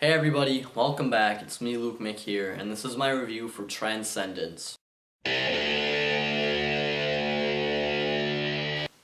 Hey everybody, welcome back. It's me, lukemick here, and this is my review for Transcendence.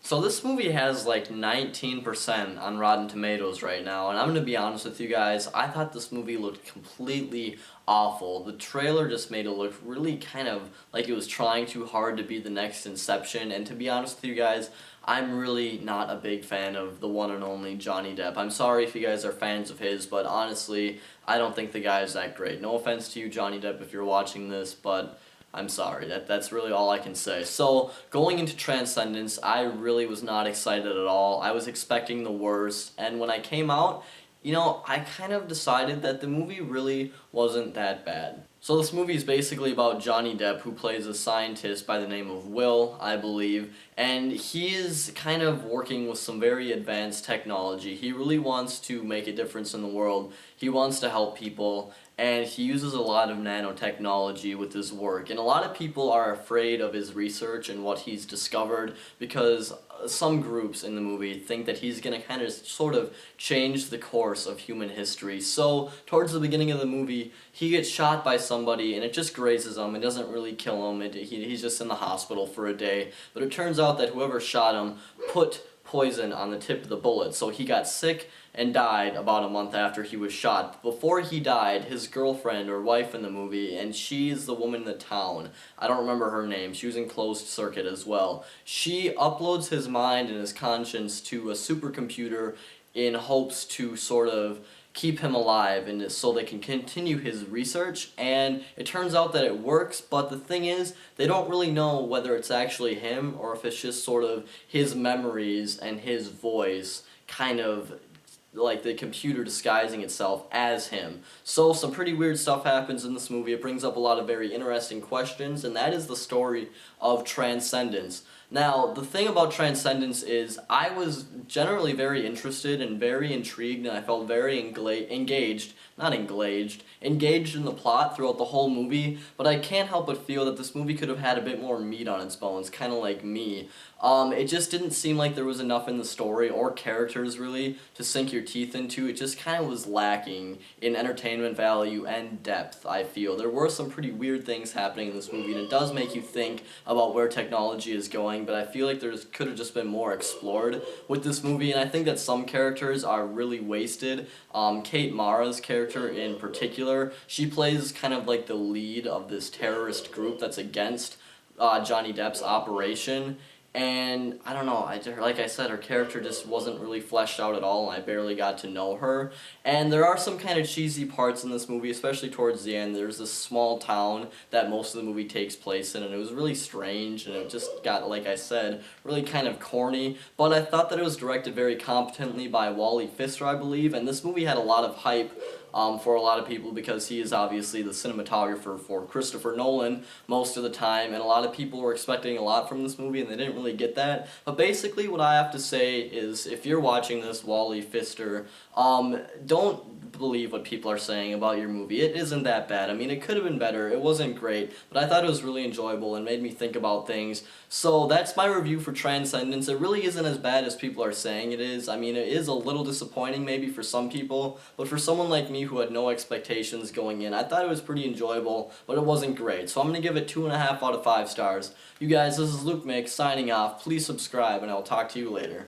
So this movie has like 19% on Rotten Tomatoes right now, and I'm gonna be honest with you guys, I thought this movie looked completely awful. The trailer just made it look really kind of like it was trying too hard to be the next Inception, and to be honest with you guys, I'm really not a big fan of the one and only Johnny Depp. I'm sorry if you guys are fans of his, but honestly, I don't think the guy is that great. No offense to you, Johnny Depp, if you're watching this, but I'm sorry, that's really all I can say. So, going into Transcendence, I really was not excited at all. I was expecting the worst, and when I came out, I kind of decided that the movie really wasn't that bad. So this movie is basically about Johnny Depp, who plays a scientist by the name of Will, I believe, and he is kind of working with some very advanced technology. He really wants to make a difference in the world. He wants to help people, and he uses a lot of nanotechnology with his work. And a lot of people are afraid of his research and what he's discovered because some groups in the movie think that he's going to kind of sort of change the course of human history. So, towards the beginning of the movie, he gets shot by somebody and it just grazes him. It doesn't really kill him. He's just in the hospital for a day. But it turns out that whoever shot him put poison on the tip of the bullet. So he got sick and died about a month after he was shot. Before he died, his girlfriend or wife in the movie, and she's the woman in the town, I don't remember her name, she was in Closed Circuit as well, she uploads his mind and his conscience to a supercomputer in hopes to sort of keep him alive and so they can continue his research, and it turns out that it works, but the thing is, they don't really know whether it's actually him or if it's just sort of his memories and his voice kind of like the computer disguising itself as him. So some pretty weird stuff happens in this movie. It brings up a lot of very interesting questions, and that is the story of Transcendence. Now, the thing about Transcendence is I was generally very interested and very intrigued, and I felt very engaged in the plot throughout the whole movie, but I can't help but feel that this movie could have had a bit more meat on its bones, kind of like me. It just didn't seem like there was enough in the story or characters really to sink your teeth into. It just kind of was lacking in entertainment value and depth, I feel. There were some pretty weird things happening in this movie, and it does make you think about where technology is going, but I feel like there could have just been more explored with this movie, and I think that some characters are really wasted. Kate Mara's character in particular, she plays kind of like the lead of this terrorist group that's against Johnny Depp's operation. And I don't know, like I said, her character just wasn't really fleshed out at all, and I barely got to know her. And there are some kind of cheesy parts in this movie, especially towards the end. There's this small town that most of the movie takes place in, and it was really strange, and it just got, like I said, really kind of corny. But I thought that it was directed very competently by Wally Pfister, I believe, and this movie had a lot of hype for a lot of people because he is obviously the cinematographer for Christopher Nolan most of the time, and a lot of people were expecting a lot from this movie and they didn't really get that. But basically what I have to say is, if you're watching this, Wally Pfister, don't believe what people are saying about your movie. It isn't that bad. I mean, it could have been better. It wasn't great, but I thought it was really enjoyable and made me think about things. So that's my review for Transcendence. It really isn't as bad as people are saying it is. I mean, it is a little disappointing maybe for some people, but for someone like me who had no expectations going in, I thought it was pretty enjoyable, but it wasn't great. So I'm going to give it 2.5 out of 5 stars. You guys, this is lukemick signing off. Please subscribe, and I'll talk to you later.